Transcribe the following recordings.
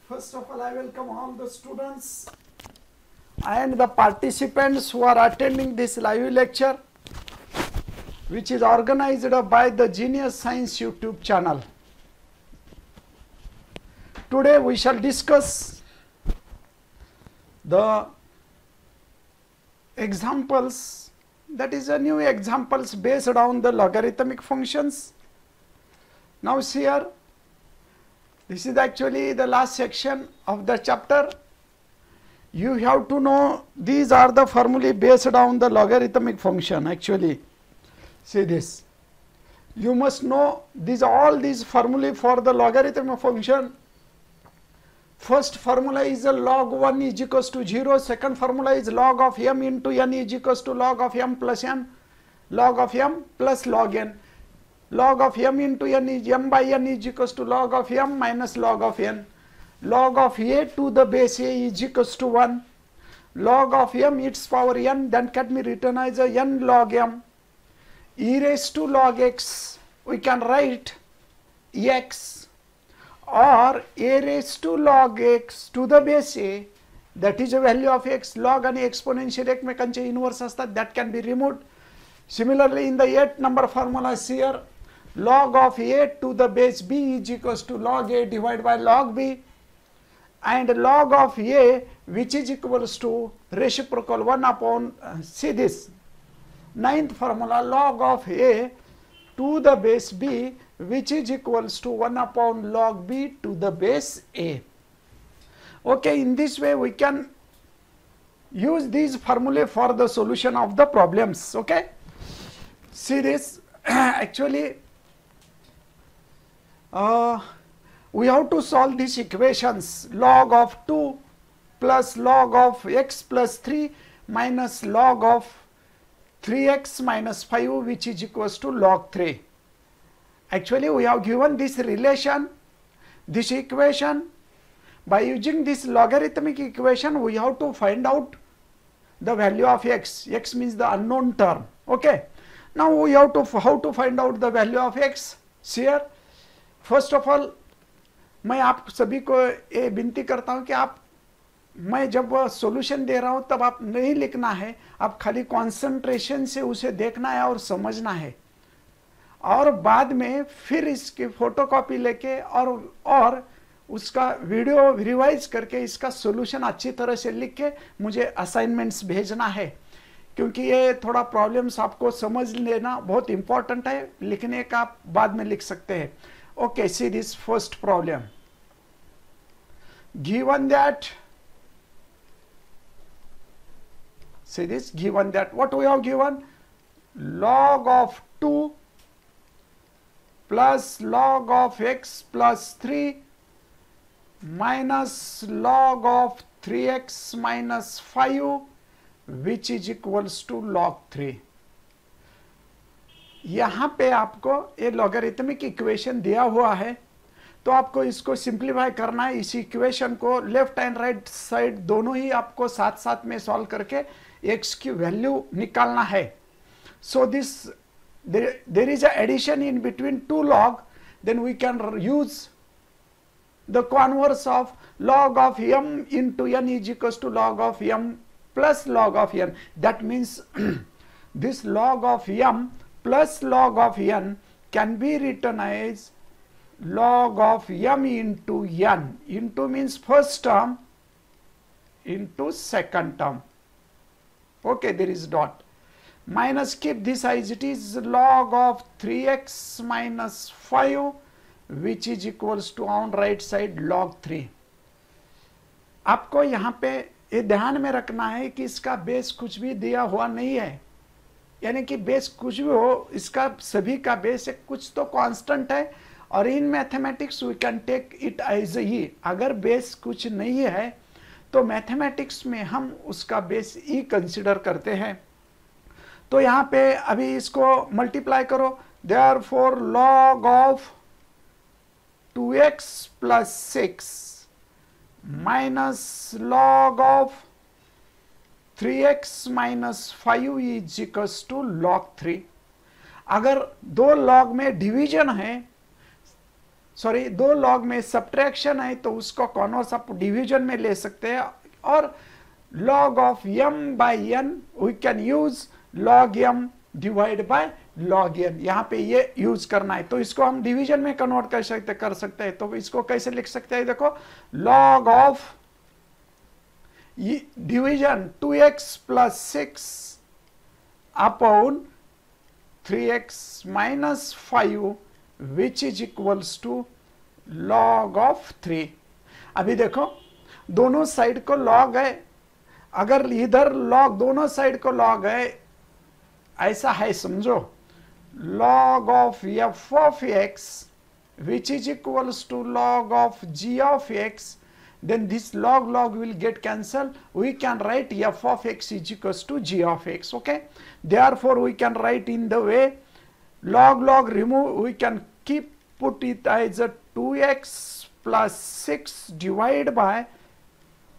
First of all, I welcome all the students and the participants who are attending this live lecture, which is organized by the Genius Science YouTube channel. Today we shall discuss the examples, that is a new examples based on the logarithmic functions. Now see here, this is actually the last section of the chapter. You have to know these are the formulae based on the logarithmic function. Actually, see this, you must know these all these formulae for the logarithmic function. First formula is a log 1 is equals to 0. Second formula is log of m into n is equals to log of m plus n, log of m plus log n. Log of m into n is m by n is equals to log of m minus log of n. Log of a to the base a is equals to 1. Log of m its power n, then can be written as a n log m. E raised to log x, we can write x, or a raised to log x to the base a, that is a value of x. Log आणि exponential एकमेकांचे inverse असतात, that can be removed. Similarly, in the 8th number formula here, log of a to the base b is equals to log a divided by log b, and log of a which is equals to reciprocal 1 upon, see this 9th formula, log of a to the base b which is equals to 1 upon log b to the base a. Okay, in this way we can use these formulae for the solution of the problems. Okay, see this, actually we have to solve these equations. Log of 2 plus log of x plus 3 minus log of 3x minus 5 which is equals to log 3. Actually, we have given this relation, this equation. By using this logarithmic equation, we have to find out the value of x. X means the unknown term. Okay. Now we have to how to find out the value of x. See here. First of all, मैं आप सभी को ये विनती करता हूँ कि आप, मैं जब सॉल्यूशन दे रहा हूँ तब आप नहीं लिखना है, आप खाली कंसंट्रेशन से उसे देखना है और समझना है, और बाद में फिर इसकी फोटोकॉपी लेके और उसका वीडियो रिवाइज करके इसका सॉल्यूशन अच्छी तरह से लिख के मुझे असाइनमेंट्स भेजना है, क्योंकि ये थोड़ा प्रॉब्लम्स आपको समझ लेना बहुत इंपॉर्टेंट है. लिखने का आप बाद में लिख सकते हैं. Okay, see this first problem. Given that, see this, given that, what we have given? Log of 2 plus log of x plus 3 minus log of 3x minus 5 which is equals to log 3. यहाँ पे आपको ये logarithmic equation दिया हुआ है, तो आपको इसको सिंप्लीफाई करना है. इस इक्वेशन को लेफ्ट एंड राइट साइड दोनों ही आपको साथ साथ में सॉल्व करके x की वैल्यू निकालना है. So this there is a addition in between two log, then we can use the converse of log of m into n is equals to log of m plus log of n. That means this log of m plus log of n can be written as log of m into n. Into means first term into second term. Okay, there is dot. Minus, keep this as it is, log of 3x minus 5 which is equals to on right side log 3. आपको यहाँ पे ये ध्यान में रखना है कि इसका बेस कुछ भी दिया हुआ नहीं है, यानी कि बेस कुछ भी हो, इसका सभी का बेस एक कुछ तो कांस्टेंट है, और in mathematics we can take it as E. अगर बेस कुछ नहीं है तो मैथमेटिक्स में हम उसका बेस ई कंसिडर करते हैं. तो यहाँ पे अभी इसको मल्टीप्लाई करो. Therefore log of 2x plus 6 minus log of 3x minus 5 is equals to log 3. अगर दो लॉग में डिवीजन है, सॉरी, दो लॉग में सब्ट्रैक्शन है तो उसको कॉन्वर्स आप डिवीजन में ले सकते हैं, और log of m by n we can use log m divide by log n, यहाँ पे ये यूज करना है तो इसको हम डिवीजन में कन्वर्ट कर सकते हैं। तो इसको कैसे लिख सकते हैं, देखो log of division 2x plus 6 upon 3x minus 5 which is equals to log of 3। अभी देखो दोनों साइड को log है, अगर इधर log दोनों साइड को log है, ऐसा है समझो, log of f of x which is equals to log of g of x, then this log will get cancelled. We can write f of x is equals to g of x. Okay, therefore we can write in the way log remove, we can put it as a 2x plus 6 divided by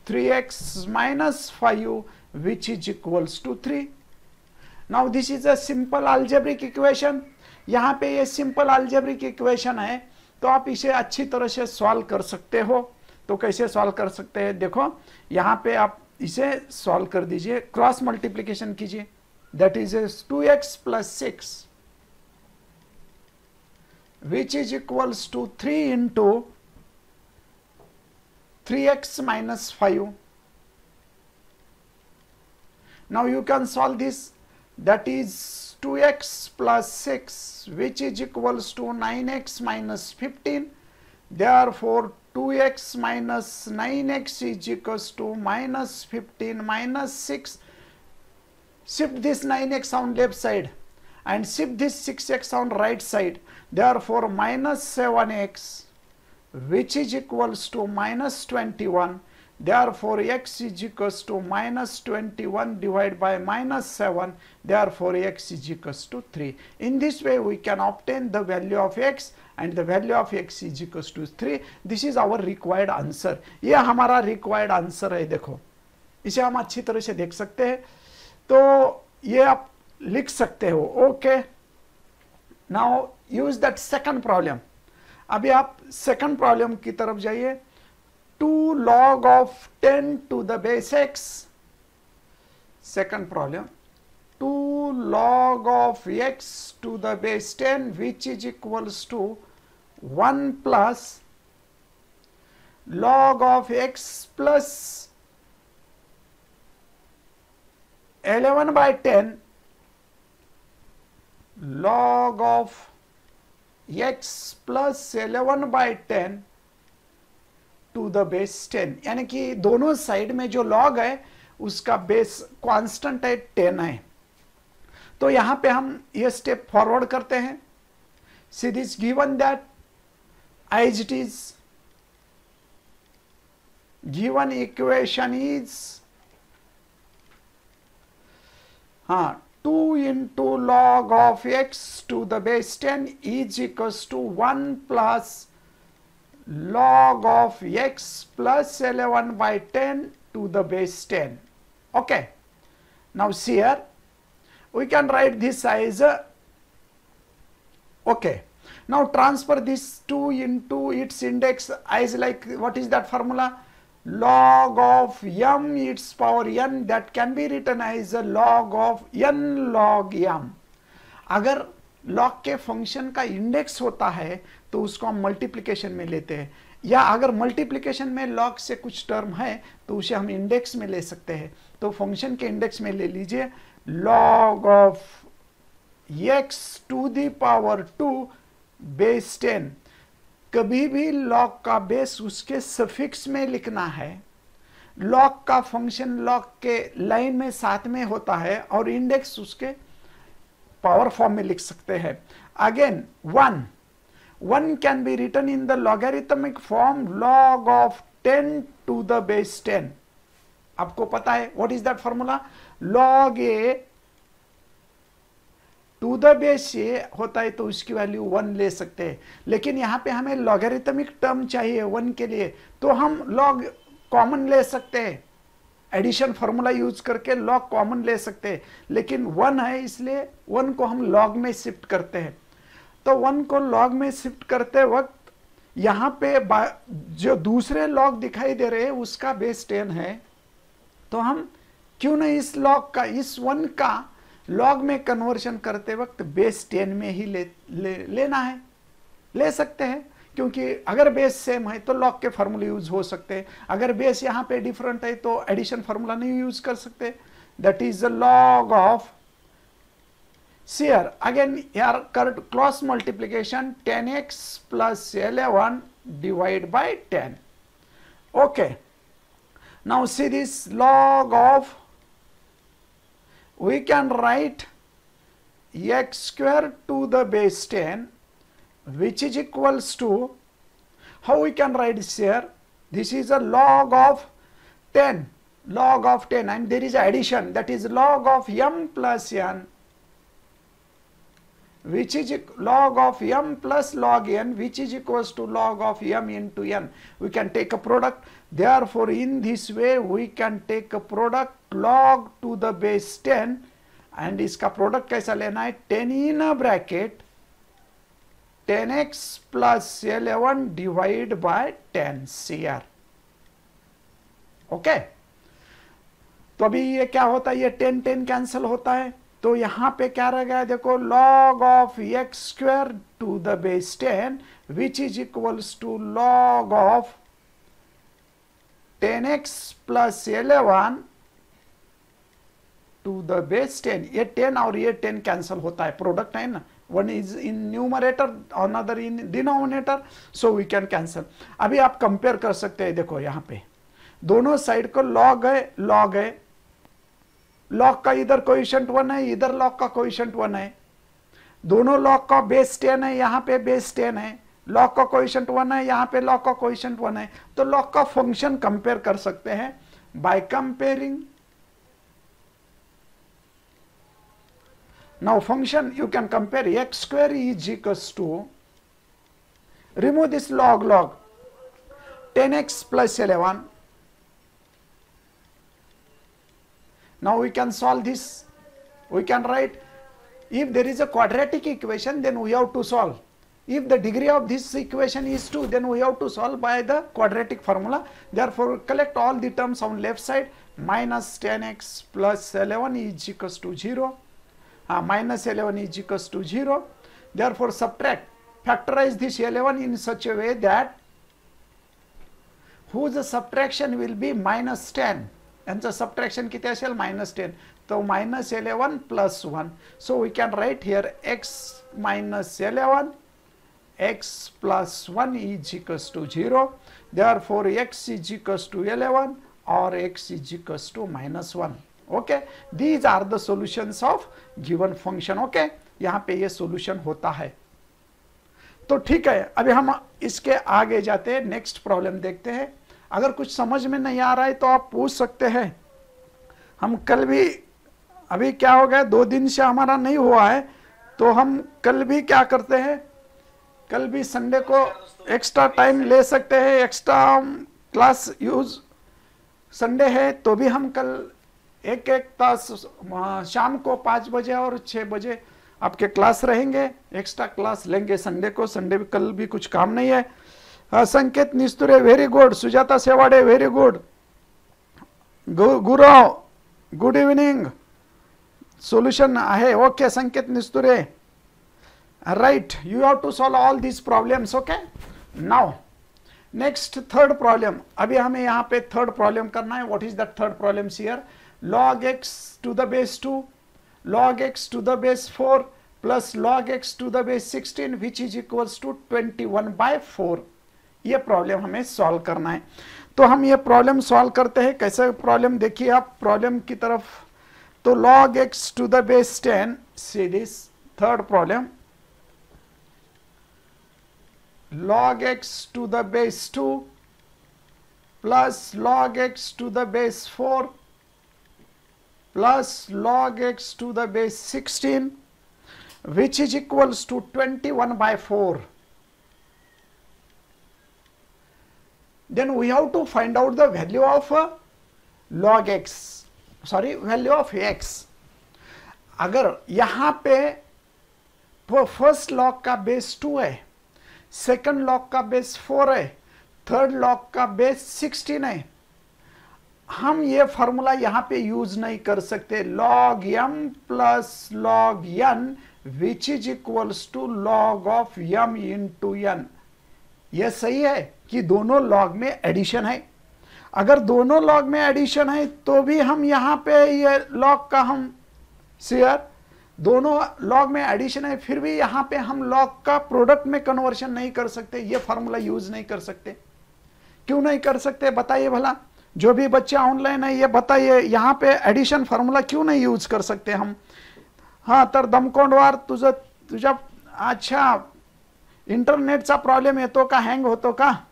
3x minus 5 which is equals to 3. Now this is a simple algebraic equation. यहाँ पे ये simple algebraic equation है, तो आप इसे अच्छी तरह से सॉल्व कर सकते हो। तो कैसे सॉल्व कर सकते हैं, देखो यहाँ पे आप इसे सॉल्व कर दीजिए, क्रॉस मल्टीप्लिकेशन कीजिए, that is 2x plus 6 which is equals to 3 into 3x minus 5. Now you can solve this, that is 2x plus 6 which is equals to 9x minus 15. Therefore 2x minus 9x is equals to minus 15 minus 6. Shift this 9x on left side and shift this 6x on right side. Therefore minus 7x which is equals to minus 21. Therefore x is equals to minus 21 divided by minus 7. Therefore x is equals to 3. In this way we can obtain the value of x and the value of x is equals to 3. This is our required answer. ये हमारा required answer है, देखो इसे हम अच्छी तरह से देख सकते हैं, तो ये आप लिख सकते हो। Okay, now use that second problem. अभी आप सेकंड प्रॉब्लम की तरफ जाइए। 2 log of 10 to the base x, second problem, 2 log of x to the base 10 which is equals to 1 plus log of x plus 11 by 10 log of x plus 11 by 10 to the base 10, यानी कि दोनों side में जो log है उसका base constant है 10 है। तो यहां पे हम ये स्टेप फॉरवर्ड करते हैं। See this given that as it is given equation is 2 into log of x to the base 10 is equals to 1 plus log of x plus 11 by 10 to the base 10. Okay, now see here we can write this as okay, now transfer this 2 into its index as like, what is that formula, log of m its power n, that can be written as a log of n log m. अगर log के function का index होता है तो उसको हम multiplication में लेते हैं, या अगर मल्टीप्लिकेशन में log से कुछ टर्म है तो उसे हम इंडेक्स में ले सकते हैं। तो फंक्शन के इंडेक्स में ले लीजिए log of x to the power 2 base 10। कभी भी log का बेस उसके सफिक्स में लिखना है। log का फंक्शन log के लाइन में साथ में होता है और इंडेक्स उसके पावर फॉर्म में लिख सकते हैं। Again 1 can be written in the logarithmic form log of 10 to the base 10। आपको पता है what is that formula, log a to the base a होता है तो उसकी वैल्यू 1 ले सकते हैं, लेकिन यहाँ पे हमें logarithmic टर्म चाहिए 1 के लिए, तो हम log कॉमन ले सकते हैं, एडिशन फॉर्मूला यूज करके log कॉमन ले सकते हैं, लेकिन 1 है इसलिए 1 को हम log में शिफ्ट करते हैं। तो 1 को log में शिफ्ट करते वक्त यहाँ पे जो दूसरे लॉग दिखाई दे रहे हैं उसका बेस 10 है, तो हम क्यों नहीं इस लॉग का, इस 1 का लॉग में कन्वर्शन करते वक्त बेस 10 में ही लेना है, ले सकते हैं, क्योंकि अगर बेस सेम है तो लॉग के फार्मूले यूज हो सकते हैं, अगर बेस यहाँ पे डिफरेंट है तो एडिशन फार्मूला नहीं यूज कर सकते। That is the log of, here again here cross multiplication 10x plus 11 divided by 10. Okay, now see this log of, we can write x square to the base 10 which is equals to, how we can write this here, this is a log of 10, log of 10, and there is addition, that is log of m plus n, which is log of m plus log n, which is equals to log of m into n. We can take a product, therefore in this way we can take a product log to the base 10, and इसका product कैसा लेना है, 10 in a bracket 10x plus 11 divided by 10 CR. Okay, तो अभी ये क्या होता है, ये 10 10 कैंसिल होता है, तो यहां पे क्या रह गया, देखो log of x square to the base 10 which is equals to log of 10x plus 11 to the base 10. ये 10 और ये 10 कैंसिल होता है, प्रोडक्ट है ना, one is in numerator another in denominator, so we can cancel. अभी आप compare कर सकते हैं, देखो यहाँ पे दोनों साइड को log है, log है, लॉग का इधर कोएफिशिएंट 1 है, इधर लॉग का कोएफिशिएंट 1 है, दोनों लॉग का बेस 10 है, यहाँ पे बेस 10 है, लॉग का कोएफिशिएंट 1 है, यहाँ पे लॉग का कोएफिशिएंट 1 है, तो लॉग का फंक्शन कंपेयर कर सकते हैं by comparing. Now function you can compare x square is equals to, remove this log 10x plus 11. Now we can solve this, we can write, if there is a quadratic equation then we have to solve, if the degree of this equation is 2 then we have to solve by the quadratic formula, therefore collect all the terms on left side, minus 10x plus 11 is equals to 0, minus 11 is equals to 0, therefore subtract, factorize this 11 in such a way that whose subtraction will be minus 10, यांचा subtraction किती असेल, minus 10, तो minus 11 plus 1, so we can write here x minus 11 x plus 1 is equals to 0, therefore x is equals to 11 और x is equals to minus 1. Okay, these are the solutions of given function. Okay, यहाँ पे ये solution होता है. तो ठीक है, अभी हम इसके आगे जाते हैं, नेक्स्ट प्रॉब्लम देखते हैं. अगर कुछ समझ में नहीं आ रहा है तो आप पूछ सकते हैं. हम कल भी, अभी क्या हो गया, 2 दिन से हमारा नहीं हुआ है, तो हम कल भी क्या करते हैं, कल भी संडे को एक्स्ट्रा टाइम ले सकते हैं, एक्स्ट्रा क्लास यूज, संडे है तो भी हम कल एक तास शाम को 5 बजे और 6 बजे आपके क्लास रहेंगे, एक्स्ट्रा क्लास लेंगे संडे को. संडे भी कल भी कुछ काम नहीं है. Sanket Nisture very good, Sujata Sevade very good, Gurav good evening, solution आहे. Okay Sanket Nisture, right, you have to solve all these problems. Okay, now next third problem. अभी हमें यहाँ पे थर्ड प्रॉब्लम करना है. What is the third problem here, log x to the base 2 log x to the base 4 plus log x to the base 16 which is equals to 21/4. ये problem हमें solve करना है. तो हम ये प्रॉब्लम सॉल्व करते हैं. कैसे प्रॉब्लम, देखिए आप प्रॉब्लम की तरफ. तो log x to the base 10, see this third problem, log x to the base 2 plus log x to the base 4 plus log x to the base 16 which is equals to 21/4. Then we have to find out the value of log x, sorry, value of x. अगर यहाँ पे first log का base 2 है, second log का base 4 है, third log का base 16 है। हम ये फॉर्मूला यहां पे यूज नहीं कर सकते, log m plus log n which is equals to log of m into n। यह सही है कि दोनों लॉग में एडिशन है। अगर दोनों लॉग में एडिशन है तो भी हम यहां पे ये लॉग का हम शेयर, दोनों लॉग में एडिशन है फिर भी यहां पे हम लॉग का प्रोडक्ट में कन्वर्शन नहीं कर सकते, ये फॉर्मूला यूज नहीं कर सकते। क्यों नहीं कर सकते बताइए भला, जो भी बच्चे ऑनलाइन है ये बताइए, यहां पे एडिशन फॉर्मूला क्यों नहीं यूज कर सकते हम? हां, तर दमकोंडवार तुझा अच्छा इंटरनेटचा प्रॉब्लेम येतो का, हँग होतो का?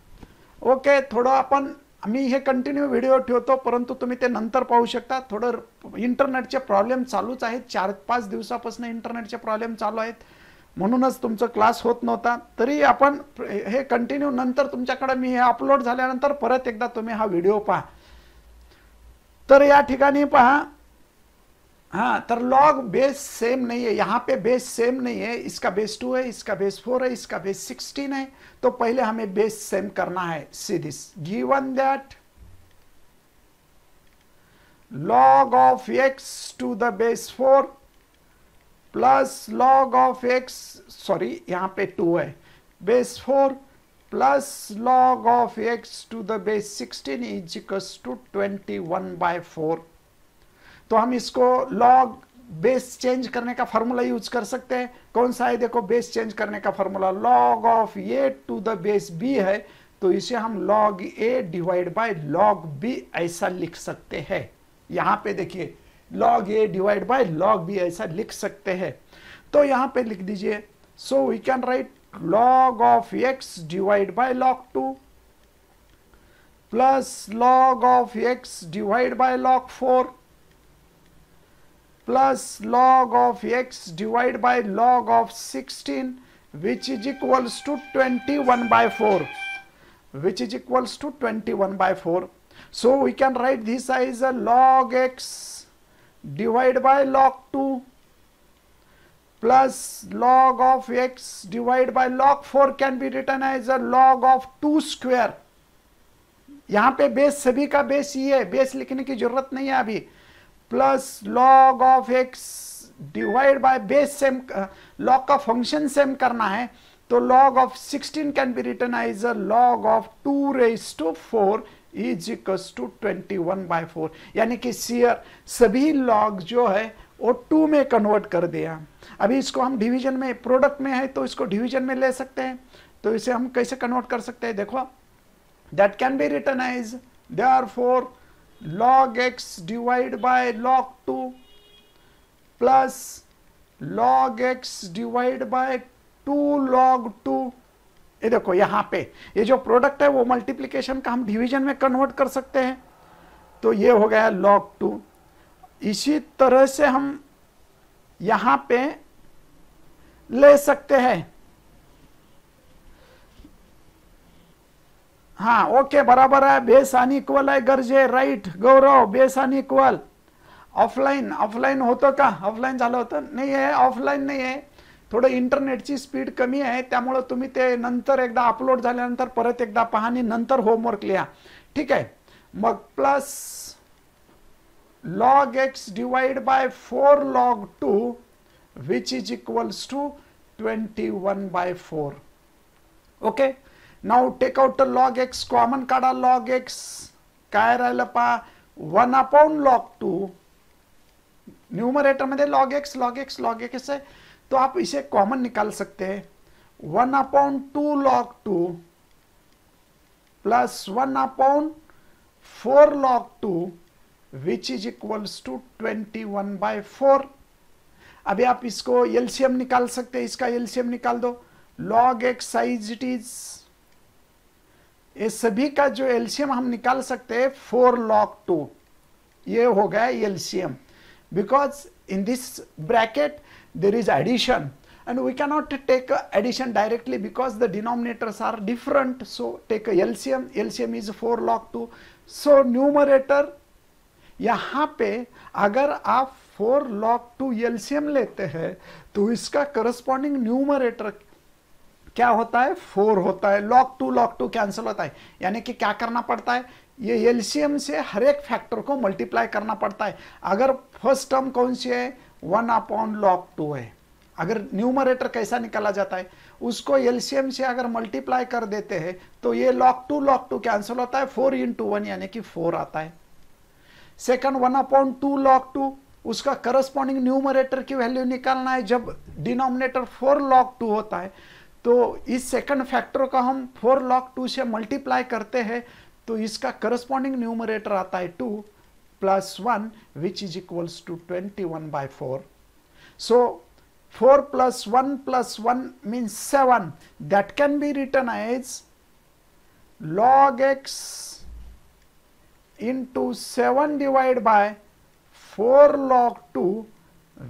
ओके, थोडं आपण मी हे कंटिन्यू व्हिडिओ ठेवतो, परंतु तुम्ही ते नंतर पाहू शकता। थोडं इंटरनेटचे प्रॉब्लेम चालूच आहेत, 4-5 दिवसापासून इंटरनेटचे प्रॉब्लेम चालू आहेत, म्हणूनच तुमचा क्लास होत नव्हता। तरी आपण हे कंटिन्यू नंतर तुमच्याकडे मी हे अपलोड झाल्यानंतर परत एकदा तुम्ही हा व्हिडिओ पहा। तर या ठिकाणी पहा, हाँ, तर लॉग बेस सेम नहीं है, यहाँ पे बेस सेम नहीं है, इसका बेस 2 है, इसका बेस 4 है, इसका बेस 16 है। तो पहले हमें बेस सेम करना है। See this, given that log of x to the base 4 plus log of x, sorry यहाँ पे 2 है, base 4 plus log of x to the base 16 is equals to 21/4। तो हम इसको लॉग बेस चेंज करने का फॉर्मूला यूज कर सकते हैं। कौन सा है? देखो, बेस चेंज करने का formula log of a to the base b है, तो इसे हम log a divide by log b ऐसा लिख सकते हैं। यहां पे देखिए, log a divide by log b ऐसा लिख सकते हैं। तो यहां पे लिख दीजिए, so we can write log of x divide by log 2 plus log of x divide by log 4 plus log of x divided by log of 16 which is equals to 21/4, which is equals to 21/4. So we can write this as a log x divided by log 2 plus log of x divided by log 4 can be written as a log of 2 square। यहाँ पे base सभी का base ही है, base लिखने की जरूरत नहीं है अभी। Plus log of x divide by base same, log का फंक्शन सेम करना है, तो log of 16 can be written as a log of 2 raised to 4 is equals to 21/4। यानी कि सीयर सभी log जो है वो 2 में कन्वर्ट कर दिया। अभी इसको हम डिवीजन में, प्रोडक्ट में है तो इसको डिवीजन में ले सकते हैं। तो इसे हम कैसे कन्वर्ट कर सकते हैं? देखो, that can be written as therefore log x divide by log 2 plus log x divide by 2 log 2। ये देखो, यहां पे ये जो प्रोडक्ट है वो मल्टीप्लिकेशन का हम डिवीजन में कन्वर्ट कर सकते हैं। तो ये हो गया log 2। इसी तरह से हम यहां पे ले सकते हैं। हाँ, ओके, बराबर है, बेस अनइक्वल आहे गरजे, राईट गौरव, बेस अनइक्वल। ऑफलाईन होतं का? ऑफलाईन झालं होतं? नाही आहे, ऑफलाईन नाही आहे, थोडं इंटरनेटची स्पीड कमी आहे, त्यामुळे तुम्ही ते नंतर एकदा अपलोड झाल्यानंतर परत एकदा पहा आणि नंतर होमवर्क लिहा, ठीक आहे? मग plus log x divide by 4 log 2 which is equals to 21/4। Okay, now take out log x, common काढा log x, काय राहिलं पहा 1/log 2, न्यूमरेटर में log x है, तो आप इसे कॉमन निकाल सकते हैं। 1/2 log 2 plus 1/4 log 2 which is equals to 21/4। अभी आप इसको एलसीएम निकाल सकते हैं, इसका एलसीएम निकाल दो, log x size it is, ये सभी का जो एलसीएम हम निकाल सकते हैं 4 log 2, ये हो गया LCM. Because in this bracket there is addition and we cannot take addition directly because the denominators are different, so take a LCM is 4 log 2। so numerator, यहाँ पे अगर आप 4 log 2 LCM लेते हैं तो इसका करस्पॉन्डिंग न्यूमरेटर क्या होता है 4 होता है, log 2 कैंसिल होता है, यानी कि क्या करना पड़ता है, ये एलसीएम से हर एक फैक्टर को मल्टीप्लाई करना पड़ता है। अगर फर्स्ट टर्म कौन सी है 1/log 2 है, अगर न्यूमरेटर कैसा निकाला जाता है उसको एलसीएम से अगर मल्टीप्लाई कर देते हैं तो ये log 2 कैंसिल होता है, 4 × 1 यानी कि 4 आता है। सेकंड 1/2log 2, उसका करस्पॉन्डिंग न्यूमरेटर की वैल्यू निकालना है। जब डिनोमिनेटर 4log 2 होता है तो इस सेकंड फैक्टर को हम 4log 2 से मल्टीप्लाई करते हैं तो इसका करस्पॉन्डिंग न्यूमरेटर आता है 2 + 1 which is equals to 21/4। So 4 + 1 + 1 means 7, that can be written as log x into 7 divided by 4log 2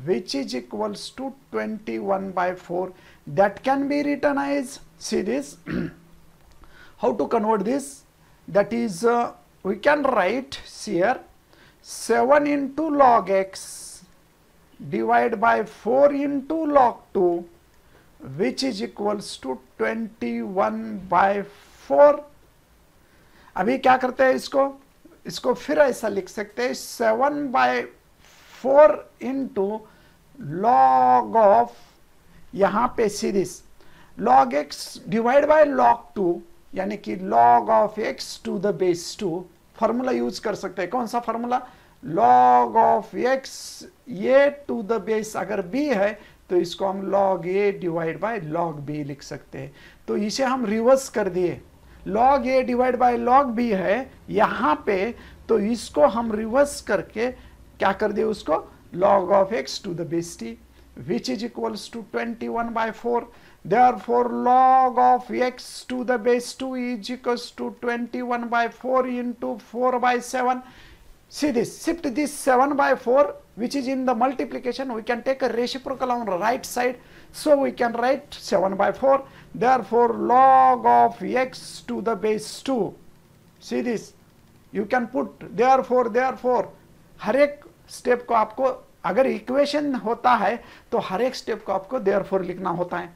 which is equals to 21/4. That can be written as, see this, how to convert this, that is we can write here 7 into log x divided by 4 into log 2 which is equals to 21/4. अभी क्या करते हैं, इसको फिर ऐसा लिख सकते हैं 7/4 इंटू लॉग ऑफ, यहां पे series log x divide by log 2 यानी कि log of x to the base 2। Formula use कर सकते हैं, कौन सा formula, log of x a to the base अगर b है तो इसको हम log a divide by log b लिख सकते हैं। तो इसे हम रिवर्स कर दिए, log a divide by log b है यहां पे, तो इसको हम रिवर्स करके क्या कर दिए, उसको log of x to the base t which is equals to 21/4. Therefore log of x to the base 2 is equals to 21/4 into 4/7. See this, shift this 7/4 which is in the multiplication, we can take a reciprocal on the right side, so we can write 7/4. Therefore log of x to the base 2, see this, you can put therefore हर एक step को आपको, अगर equation होता है तो हर एक step को आपको therefore लिखना होता है।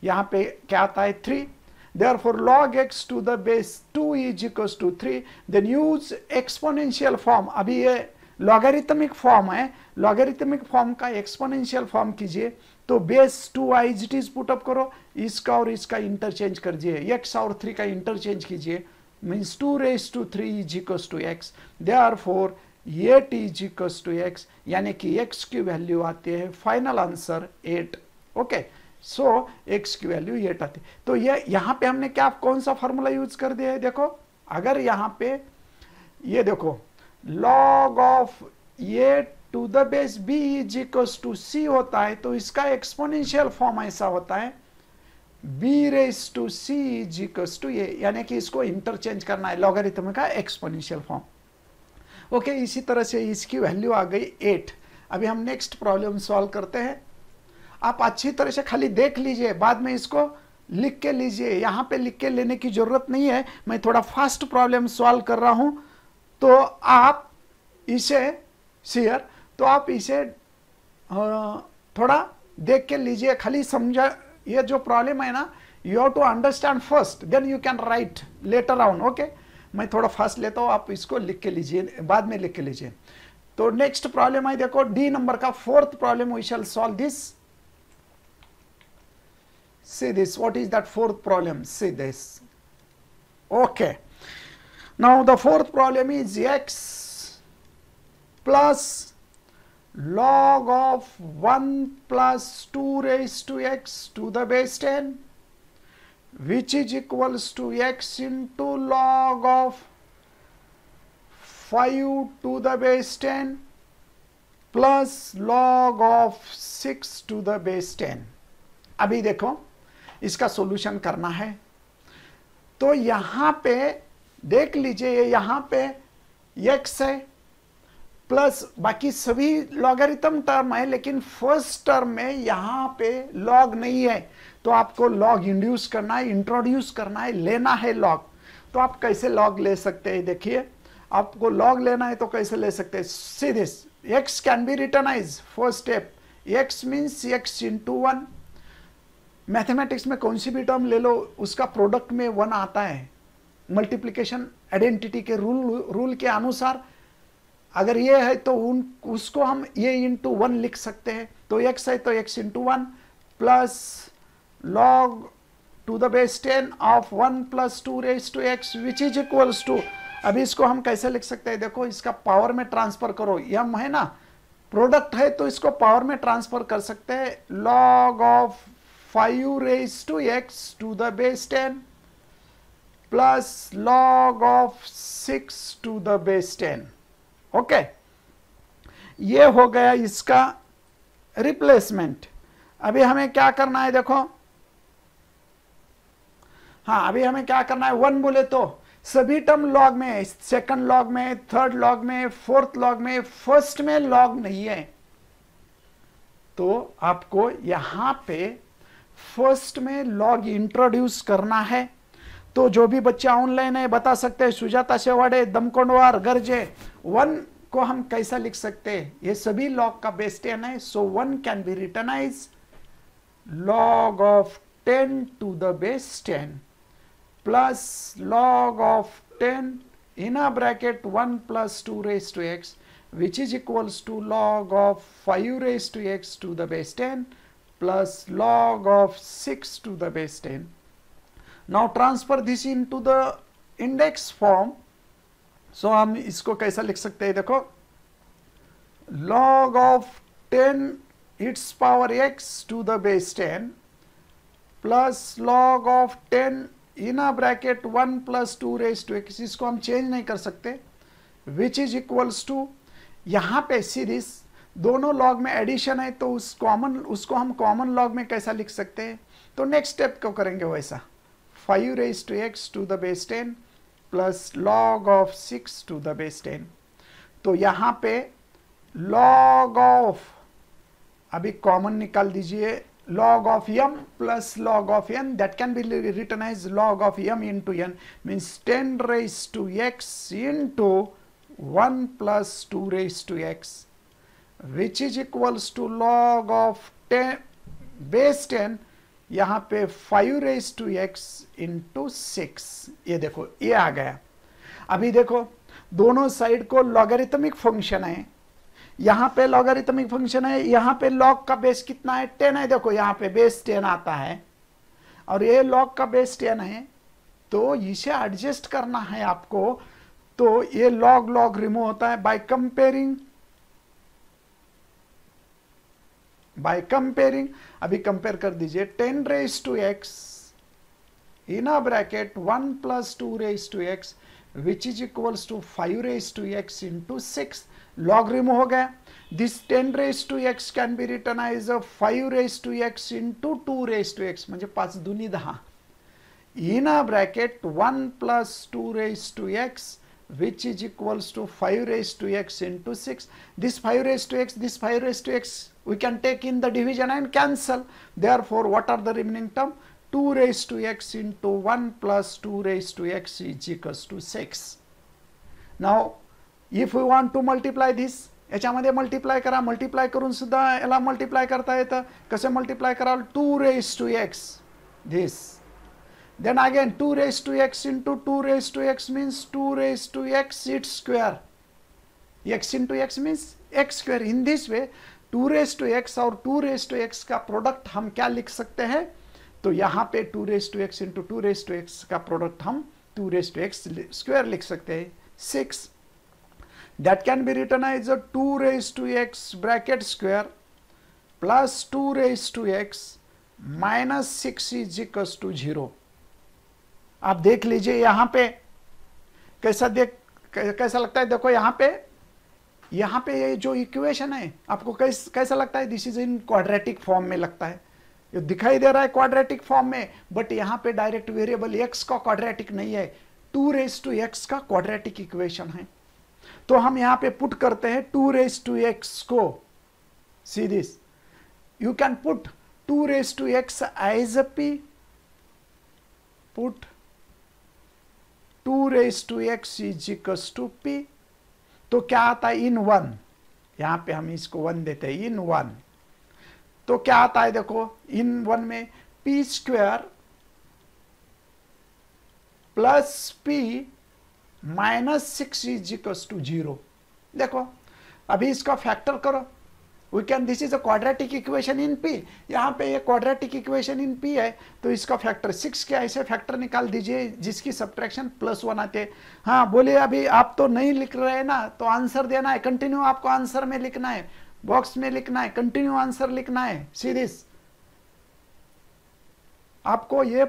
यहाँ पे क्या आता है 3, therefore log x to the base 2 is equals to 3, then use exponential form। अभी ये लॉगरिथमिक फॉर्म है, लॉगरिथमिक फॉर्म का एक्सपोनेंशियल फॉर्म कीजिए तो base 2 as it is put up करो, इसका और इसका इंटरचेंज करिए, x और 3 का इंटरचेंज कीजिए, means 2 raised to 3 is equals to x, therefore 8 is equals to x, यानी कि x की वैल्यू आती है फाइनल आंसर 8। ओके, सो x की वैल्यू 8 आती है। तो ये यहाँ पे हमने क्या, कौन सा फॉर्मूला यूज कर दिया है, देखो अगर यहाँ पे ये देखो log of a to the base b is equals to c होता है तो इसका एक्सपोनेंशियल फॉर्म ऐसा होता है b raise to c is equals to a, यानी कि इसको इंटरचेंज करना है लॉगरिथम का एक्सपोनेंशियल फॉर्म। ओके, इसी तरह से इसकी वैल्यू आ गई 8। अभी हम नेक्स्ट प्रॉब्लम सॉल्व करते हैं। आप अच्छी तरह से खाली देख लीजिए, बाद में इसको लिख के लीजिए, यहाँ पे लिख के लेने की जरूरत नहीं है, मैं थोड़ा फास्ट प्रॉब्लम सॉल्व कर रहा हूँ तो आप इसे शेयर, तो आप इसे थोड़ा देख के लीजिए, खाली समझा, ये जो प्रॉब्लम है ना, you have to understand first then you can write later on. Okay, मैं थोड़ा फास्ट लेता हूँ, आप इसको लिख के लीजिए, बाद में लिख के लीजिए। तो नेक्स्ट प्रॉब्लम है, देखो डी नंबर का fourth problem, we shall solve this. See this, what is that fourth problem? See this. Okay, now the fourth problem is x plus log of 1 plus 2 raised to x to the base 10 which is equals to x into log of 5 to the base 10 plus log of 6 to the base 10। अभी देखो इसका solution करना है, तो यहां पे देख लीजिए, यहां पे x है प्लस बाकी सभी लॉगरिथम टर्म है, लेकिन फर्स्ट टर्म में यहां पे लॉग नहीं है, तो आपको लॉग इंड्यूस करना है, इंट्रोड्यूस करना है, लेना है लॉग। तो आप कैसे लॉग ले सकते हैं, देखिए आपको लॉग लेना है तो कैसे ले सकते हैं, see this, x can be written as first step, x means x into 1 mathematics में कौन सी भी टर्म ले लो उसका प्रोडक्ट में 1 आता है। मल्टीप्लिकेशन आइडेंटिटी के रूल के अनुसार अगर ये है तो उसको हम ये इंटू 1 लिख सकते हैं। तो x है तो x into 1 plus log to the base 10 of 1 plus 2 raise to x which is equals to, अभी इसको हम कैसे लिख सकते हैं, देखो इसका पावर में ट्रांसफर करो, m है ना, प्रोडक्ट है तो इसको पावर में ट्रांसफर कर सकते हैं, log of 5 raise to x to the base 10 plus log of 6 to the base 10। Okay, ये हो गया इसका रिप्लेसमेंट। अभी हमें क्या करना है, देखो हाँ अभी हमें क्या करना है, 1 बोले तो सभी टर्म लॉग में, सेकंड लॉग में, थर्ड लॉग में, फोर्थ लॉग में, फर्स्ट में लॉग नहीं है, तो आपको यहां पे फर्स्ट में लॉग इंट्रोड्यूस करना है। तो जो भी बच्चे ऑनलाइन है बता सकते हैं, सुजाता शेवाड़े, दमकोंडवार, गर्जे, 1 को हम कैसा लिख सकते हैं, ये सभी लॉग का बेस 10 है, so 1 can be written as log of 10 to the base 10 plus log of 10 in a bracket 1 plus 2 raised to x which is equals to log of 5 raised to x to the base 10 plus log of 6 to the base 10. Now transfer this into the index form. So हम इसको कैसा लिख सकते हैं, देखो log of 10 its power x to the base 10 plus log of 10 in a bracket 1 plus 2 raised to x, इसको हम change नहीं कर सकते, which is equals to, यहाँ पे सीरीज दोनों लॉग में एडिशन है तो उसको हम कॉमन लॉग में कैसा लिख सकते हैं, तो नेक्स्ट स्टेप को करेंगे वैसा, 5 raised to x to the base 10 plus log of 6 to the base 10। तो यहाँ पे log of, अभी कॉमन निकाल दीजिए, log of m plus log of n, that can be written as log of m into n, means 10 raised to x into 1 plus 2 raised to x, which is equals to log of 10 base 10, यहाँ पे 5 raised to x into 6। ये देखो ये आ गया। अभी देखो दोनों side को लॉगरिथमिक फंक्शन है, यहाँ पे लॉगरिथमिक फंक्शन है, यहाँ पे लॉग का बेस कितना है, 10 है, देखो यहाँ पे बेस 10 आता है और ये लॉग का बेस 10 है, तो इसे एडजस्ट करना है आपको, तो ये लॉग लॉग रिमूव होता है बाय कंपेयरिंग। अभी कंपेयर कर दीजिए, 10 raise to x in a bracket 1 plus 2 raise to x which is equals to 5 raise to x into 6, log remove हो गया। This 10 raise to x can be written as 5 raise to x into 2 raise to x, म्हणजे 5 दुनी 10 in a bracket 1 plus 2 raise to x which is equals to 5 raised to x into 6. This 5 raised to x, this 5 raised to x we can take in the division and cancel. Therefore, what are the remaining term? 2 raised to x into 1 plus 2 raised to x is equals to 6. Now, if we want to multiply this, याच्यामध्ये multiply करा, multiply करून सुद्धा याला multiply करता येतं, कसे multiply कराल, 2 raised to x this, then again 2 raised to x into 2 raised to x means 2 raised to x its square, x into x means x square। in this way 2 raised to x और 2 raised to x का product हम क्या लिख सकते हैं, तो यहाँ पे 2 raised to x into 2 raised to x का प्रोडक्ट हम 2 raised to x स्क्वायर लिख सकते हैं, 6, that can be written as a 2 raised to x bracket square plus 2 raised to x minus 6 is equals to 0। आप देख लीजिए यहाँ पे कैसा लगता है, देखो यहाँ पे ये जो इक्वेशन है आपको कैसा लगता है, this is in quadratic form में लगता है, ये दिखाई दे रहा है क्वाड्रेटिक फॉर्म में, बट यहाँ पे डायरेक्ट वेरिएबल x का क्वाड्रेटिक नहीं है, 2 रेज टू x का क्वाड्रेटिक इक्वेशन है। तो हम यहाँ पे पुट करते हैं 2 रेज टू x को, see this, you can put 2 raise to x as a p, put 2 raised to x is equals to p, तो क्या आता है, इन 1, यहाँ पे हम इसको 1 देते हैं, इन 1, तो क्या आता है, देखो इन 1 में p square plus p minus 6 is equal to 0। देखो अभी इसका फैक्टर करो, we can, this is a quadratic equation in p, यहाँ पे ये क्वाड्रेटिक इक्वेशन इन पी है, तो इसका फैक्टर 6 के ऐसे फैक्टर निकाल दीजिए जिसकी सब्ट्रैक्शन +1 आते हैं। हाँ बोलिए, अभी आप तो नहीं लिख रहे हैं ना, तो आंसर देना है, कंटिन्यू आपको आंसर में लिखना है, बॉक्स में लिखना है, कंटिन्यू आंसर लिखना है, सीरीज आपको ये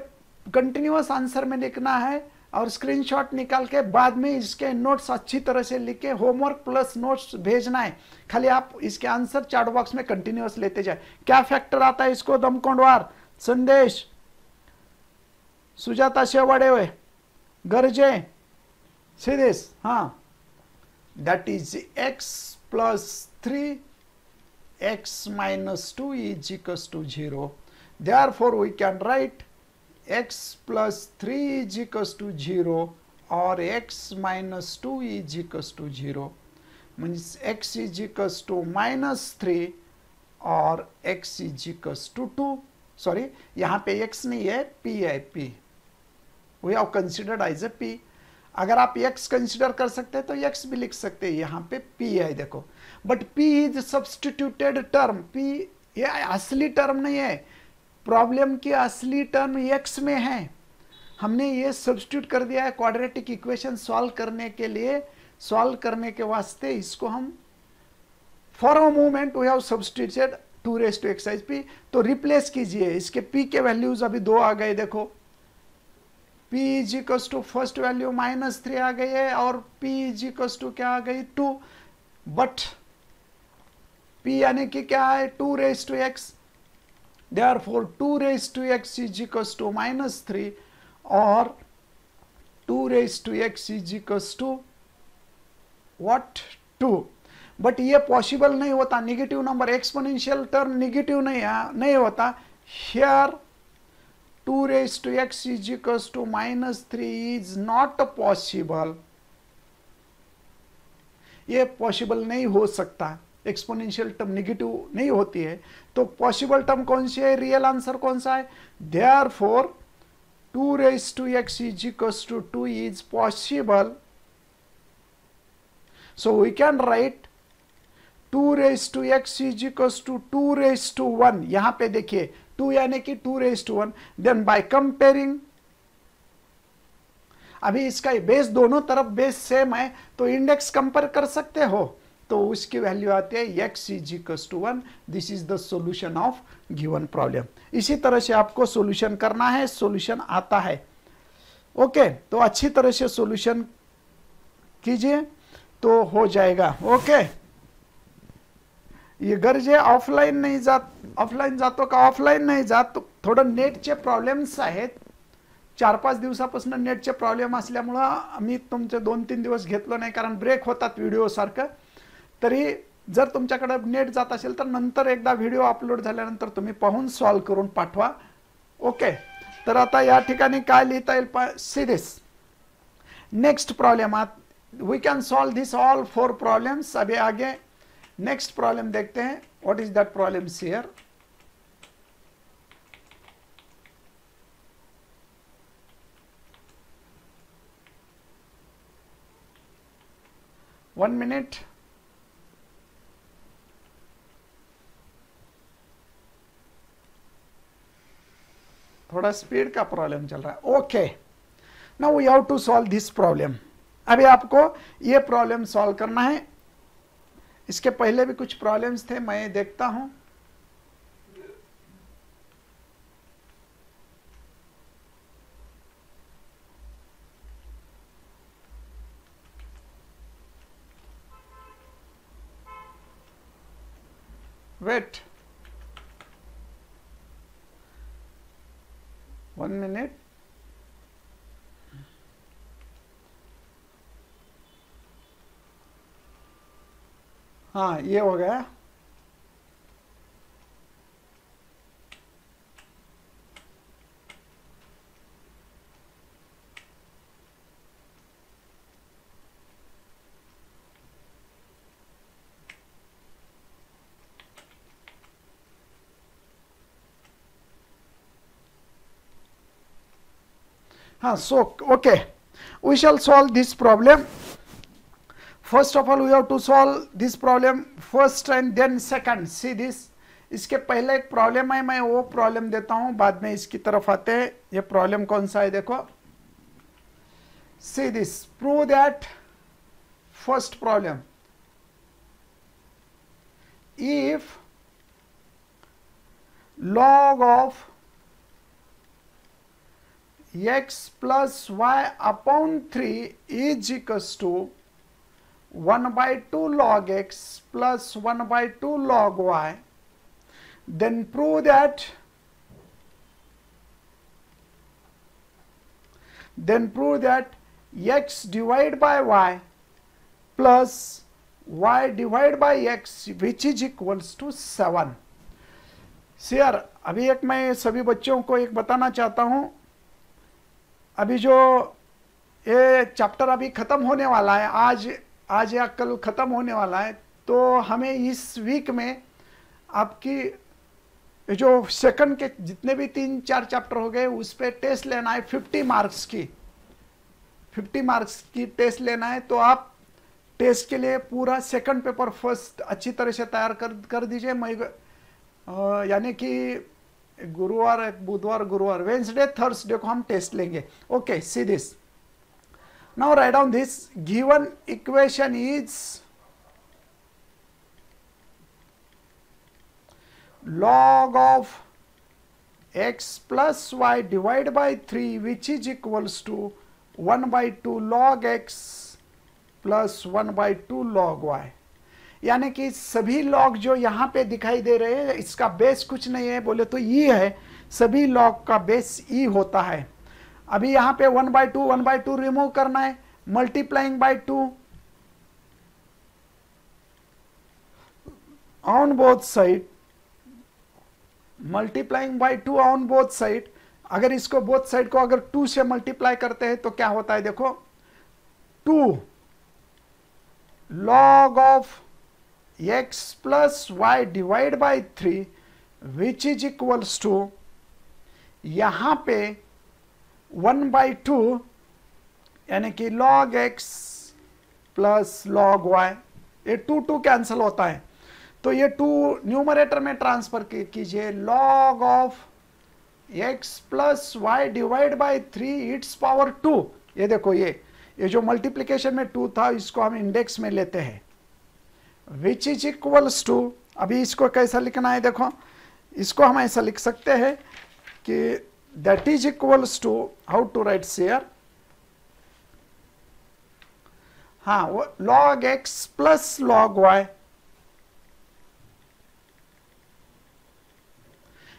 कंटिन्यूअस आंसर में लिखना है, और स्क्रीनशॉट निकाल के बाद में इसके नोट्स अच्छी तरह से लिख के होमवर्क प्लस नोट्स भेजना है। खाली आप इसके आंसर चैट बॉक्स में कंटिन्यूअस लेते जाए। क्या फैक्टर आता है इसको, दमकोंडवार, संदेश, सुजाता शेवाड़े, गर्जे, सीरीज, हाँ, that is x plus 3 x minus 2 is equals to 0. Therefore we can write x plus 3 is equals to 0 or x minus 2 is equals to 0. Means x is equals to minus 3 और x is equals to 2. Sorry, यहाँ पे x नहीं है, p है, p. We have considered as a p. अगर आप x consider कर सकते हैं तो x भी लिख सकते हैं, यहाँ पे p है देखो, but p is substituted term, p ये असली टर्म नहीं है, प्रॉब्लम की असली टर्म x में है, हमने ये सब्स्टिट्यूट कर दिया है क्वाड्रेटिक इक्वेशन सॉल्व करने के लिए, सॉल्व करने के वास्ते इसको हम for a moment we have substituted 2 raised to x as p, तो रिप्लेस कीजिए, इसके p के वैल्यूज अभी 2 आ गए, देखो p is equals to first value -3 आ गई है, और p इज इक्वल्स टू क्या आ गई 2, बट p यानी कि क्या है 2 raised to x, therefore 2 raised to x is equals to -3 और 2 raised to x is equals to what 2, but ये पॉसिबल नहीं होता, negative number, exponential term negative नहीं होता, here 2 raised to x is equals to -3 is not possible, ये possible नहीं हो सकता, एक्सपोनेंशियल टर्म निगेटिव नहीं होती है, तो पॉसिबल टर्म कौन सी है, रियल आंसर कौन सा है, therefore 2 raised to x is equals to 2 is possible, so we can write 2 raised to x is equals to 2 raised to 1, यहां पे देखिए 2 यानी कि 2 raised to 1, then by comparing, अभी इसका बेस दोनों तरफ बेस सेम है तो इंडेक्स कंपेयर कर सकते हो, तो उसकी वैल्यू आती है x is equals to 1, this is the solution of given problem. इसी तरह से आपको सॉल्यूशन करना है, सॉल्यूशन आता है, ओके, तो अच्छी तरह से सॉल्यूशन कीजिए तो हो जाएगा, ओके। ये गरजे ऑफलाईन नाही जात, ऑफलाईन जातो का ऑफलाईन नाही जात, थोडं नेटचे प्रॉब्लेम्स आहेत, 4-5 दिवसापासून नेटचे प्रॉब्लेम असल्यामुळं मी तुमचे 2-3 दिवस घेतलो नाही, कारण ब्रेक होतात व्हिडिओ सारखं, तरी जर तुमच्याकडे नेट जात असेल तर नंतर एकदा व्हिडिओ अपलोड झाल्यानंतर तुम्ही पाहून सॉल्व करून पाठवा, ओके। तर आता या ठिकाणी काय लिहिता येईल, series next problem, we can solve this all 4 problems. अभी आगे नेक्स्ट प्रॉब्लम देखते हैं, what is that problem here, one minute, थोड़ा स्पीड का प्रॉब्लम चल रहा है, okay. Now we have to solve this problem. अभी आपको ये प्रॉब्लम सॉल्व करना है, इसके पहले भी कुछ प्रॉब्लम्स थे, मैं देखता हूं, वेट 1 मिनट, हाँ ये हो गया, So okay, we shall solve this problem. First of all we have to solve this problem first and then second. See this, इसके पहले एक प्रॉब्लम है, मैं वो प्रॉब्लम देता हूं, बाद में इसकी तरफ आते हैं. ये प्रॉब्लम कौन सा है देखो. See this, prove that, first problem, if log of x plus y upon 3 is equals to 1 by 2 log x plus 1 by 2 log y, then prove that x divided by y plus y divided by x which is equals to 7. Share, अभी एक मैं सभी बच्चों को एक बताना चाहता हूं. अभी जो ये चैप्टर अभी खत्म होने वाला है, आज या कल खत्म होने वाला है, तो हमें इस वीक में आपकी जो सेकंड के जितने भी 3-4 चैप्टर हो गए उस पे टेस्ट लेना है. 50 मार्क्स की टेस्ट लेना है. तो आप टेस्ट के लिए पूरा सेकंड पेपर फर्स्ट अच्छी तरह से तैयार कर दीजिए. मैं यानी कि बुधवार, गुरुवार, वेंसडे, थर्सडे को हम टेस्ट लेंगे. Okay, see this. Now write down this. Given equation is log of x plus y divided by 3 which is equals to 1 by 2 log x plus 1 by 2 log y. यानी कि सभी log जो यहाँ पे दिखाई दे रहे हैं इसका बेस कुछ नहीं है बोले तो ई है. सभी लॉग का बेस ई होता है. अभी यहाँ पे 1 by 2 रिमूव करना है. Multiplying by 2 on both side, multiplying by 2 on both side. अगर इसको बोथ साइड को अगर 2 से मल्टीप्लाई करते हैं तो क्या होता है देखो. 2 log of x plus y divided by 3 which is equals to, यहां पे 1 by 2 यानी कि log x plus log y, ये 2 कैंसिल होता है तो ये 2 न्यूमरेटर में ट्रांसफर कीजिए. log of x plus y divided by 3 its power 2. ये देखो ये जो मल्टीप्लिकेशन में 2 था इसको हम इंडेक्स में लेते हैं. विच इज इक्वल्स टू, अभी इसको कैसा लिखना है देखो. इसको हम ऐसा लिख सकते हैं कि that is equals to, how to write share, हाँ, वो log x plus log y.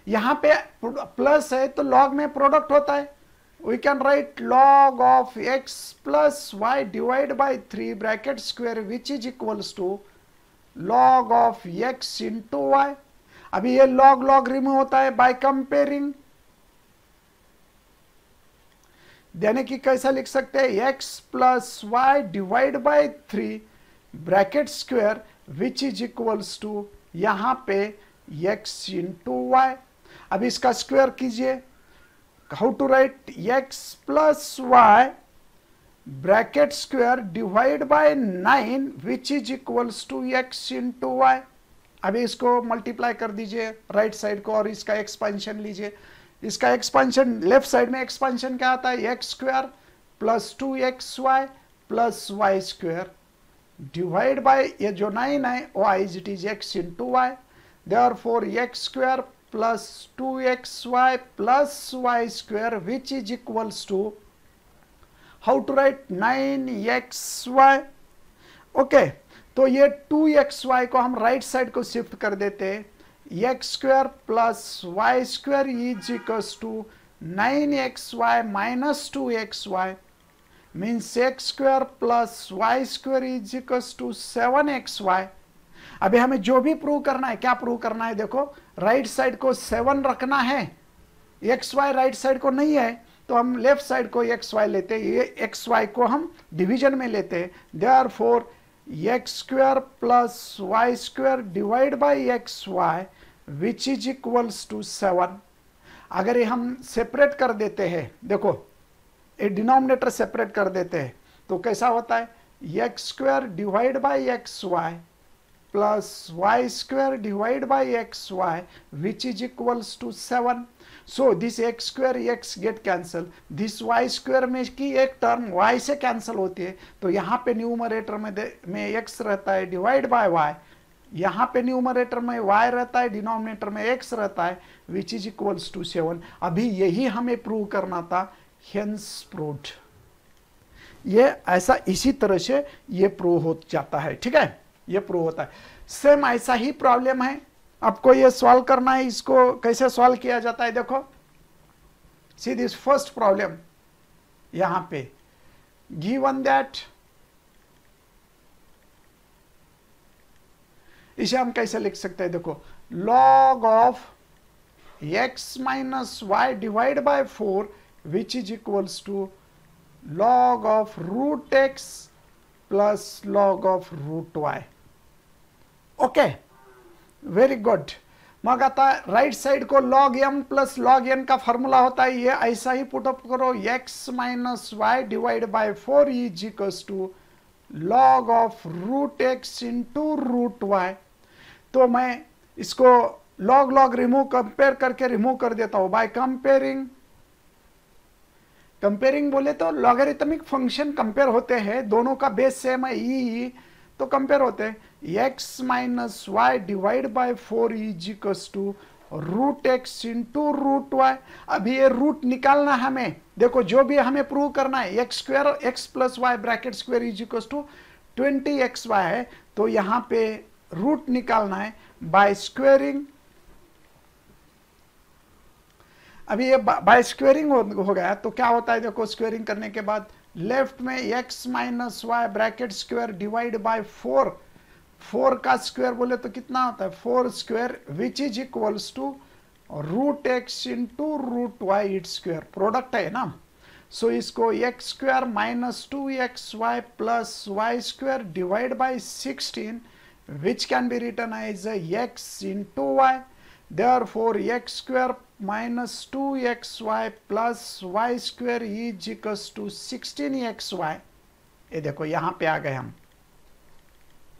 यहां पे प्लस है तो log में प्रोडक्ट होता है. We can write log of x plus y divided by 3 bracket square which is equals to log of x into y. अभी ये log रिमूव होता है by comparing. यानी कि कैसा लिख सकते हैं, x plus y divided by 3 bracket square which is equals to यहां पे x into y. अभी इसका स्क्वायर कीजिए. How to write x plus y bracket square divided by 9 which is equals to x into y. अभी इसको multiply कर दीजिए right side को और इसका एक्सपेंशन लीजिए. इसका एक्सपेंशन लेफ्ट साइड में एक्सपेंशन क्या आता है, x square plus 2xy plus y square divide by ये जो 9 है y it is x into y. Therefore x square plus 2xy plus y square which is equals to, how to write, 9xy. Okay, तो ये 2xy को हम right side को shift कर देते हैं. x square plus y square is equals to 9xy minus 2xy means x square plus y square is equals to 7xy. अभी हमें जो भी प्रूव करना है, क्या प्रूव करना है देखो, राइट साइड को 7 रखना है. xy राइट साइड को नहीं है तो हम लेफ्ट साइड को xy लेते हैं. ये xy को हम डिवीजन में लेते हैं. Therefore x square plus y square divide by xy which is equals to 7. अगर ये हम सेपरेट कर देते हैं देखो, ये डिनोमिनेटर सेपरेट कर देते हैं तो कैसा होता है, x square divide by x y plus y square divide by x y which is equals to 7. So this x square x get cancel, this y square में की एक टर्म वाई से कैंसल होती है तो यहाँ पे न्यूमरेटर में एक्स रहता है डिवाइड बाय वाई, यहाँ पे न्यूमरेटर में y रहता है, डिनोमिनेटर में x रहता है, विच इज इक्वल्स टू 7. अभी यही हमें प्रूव करना था, हेंस प्रूव्ड. ये ऐसा इसी तरह से ये प्रूव हो जाता है. ठीक है, ये प्रूव होता है. सेम ऐसा ही प्रॉब्लम है, आपको ये सॉल्व करना है. इसको कैसे सॉल्व किया जाता है देखो. सी दिस फर्स्ट प्रॉब्लम, यहां पे गिवन दैट, इसे हम कैसे लिख सकते हैं देखो, log of x minus y divide by 4 which is equals to log of root x plus log of root y. Okay, very good. मग आता राइट साइड को log m plus log n का फॉर्मूला होता है, ये ऐसा ही put up करो, x minus y divide by 4 is equals to log of root x into root y. तो मैं इसको log log रिमूव कंपेयर करके रिमूव कर देता हूं बाय कंपेयरिंग. कंपेयरिंग बोले तो लॉगरिथमिक फंक्शन कंपेयर होते हैं, दोनों का बेस सेम है ई, तो कंपेयर होते हैं. x minus y divide by 4 is equals to root x into root y. अभी ये रूट निकालना हमें, देखो जो भी हमें प्रूव करना है, x square x plus y bracket square is equals to 20xy है, तो यहां पे रूट निकालना है बाय स्क्वेयरिंग. अभी ये बाय स्क्वेयरिंग हो गया तो क्या होता है देखो, स्क्वेयरिंग करने के बाद लेफ्ट में x minus y bracket square divide by 4, 4 का स्क्वायर बोले तो कितना होता है 4 square which is equals to root x into root y it square, product है ना. सो इसको x square minus 2xy plus y square divide by 16 which can be written as x into y. Therefore x square minus 2xy plus y square is equals to 16xy. ये देखो यहां पे आ गए हम.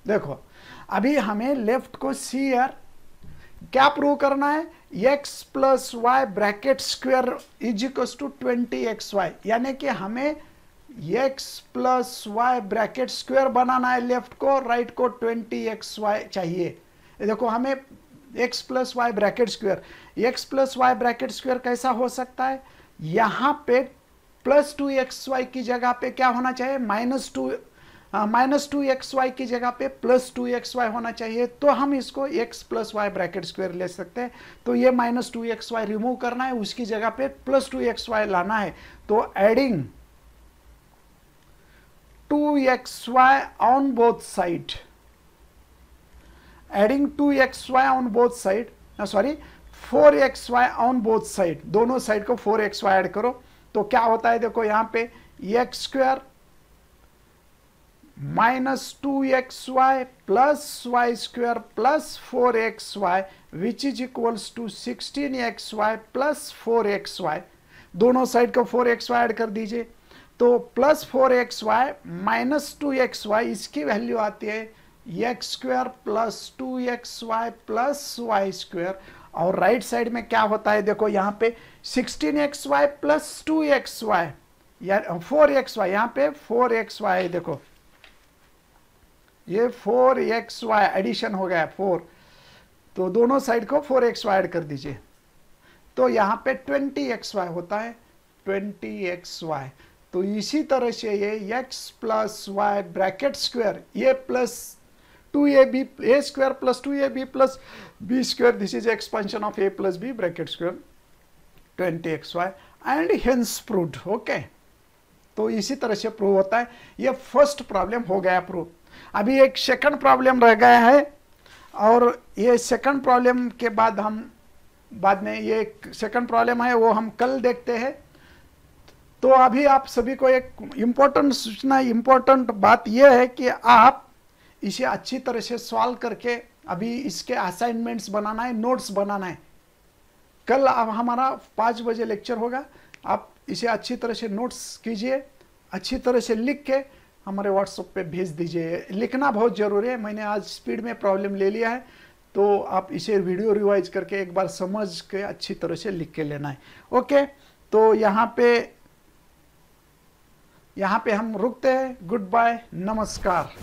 देखो अभी हमें लेफ्ट को सीयर क्या प्रूव करना है, x plus y bracket square is equals to 20xy, यानी कि हमें x plus y bracket square बनाना है लेफ्ट को, राइट को 20xy चाहिए. देखो हमें x plus y bracket square, x plus y bracket square कैसा हो सकता है, यहां पे प्लस 2xy की जगह पे क्या होना चाहिए, माइनस 2xy की जगह पे प्लस 2xy होना चाहिए. तो हम इसको x plus y bracket square ले सकते हैं. तो ये माइनस 2xy रिमूव करना है, उसकी जगह पे प्लस 2xy लाना है. तो adding 2xy on both side, adding 2xy on both side, sorry 4xy on both side, दोनों साइड को 4xy ऐड करो तो क्या होता है देखो यहां पे x square minus 2xy plus y square plus 4xy which is equals to 16xy plus 4xy. दोनों साइड को 4xy ऐड कर दीजिए तो प्लस 4xy माइनस 2xy, इसकी वैल्यू आती है x square plus 2xy plus y square. और right side में क्या होता है देखो यहां पे 16xy प्लस 2xy या 4xy, यहां पे 4xy है. देखो ये 4xy एडिशन हो गया 4, तो दोनों साइड को 4xy ऐड कर दीजिए तो यहां पे 20xy होता है, 20xy. तो इसी तरह से ये x plus y bracket square, ये plus 2ab a square plus 2ab plus b square, this is expansion of a plus b bracket square 20xy and hence proved. Okay, तो इसी तरह से प्रूव होता है. ये फर्स्ट प्रॉब्लम हो गया प्रूव. अभी एक सेकंड प्रॉब्लम रह गया है और ये सेकंड प्रॉब्लम के बाद हम बाद में, ये सेकंड प्रॉब्लम है वो हम कल देखते हैं. तो अभी आप सभी को एक इम्पोर्टेंट सूचना, इम्पोर्टेंट बात यह है कि आप इसे अच्छी तरह से सॉल्व करके अभी इसके असाइनमेंट्स बनाना है, नोट्स बनाना है. कल अब हमारा 5 बजे लेक्चर होगा, आप इसे अच्छी तरह से नोट्स कीजिए, अच्छी तरह से लिख के हमारे व्हाट्सएप पे भेज दीजिए। लिखना बहुत ज़रूरी है, मैंने आज स्पीड में प्रॉब्लम ले लिया है, तो आप इसे वीडियो रिवाइज करके एक बार समझ के अच्छी तरह से लिख के लेना है। ओके, तो यहाँ पे हम रुकते हैं। गुड बाय, नमस्कार।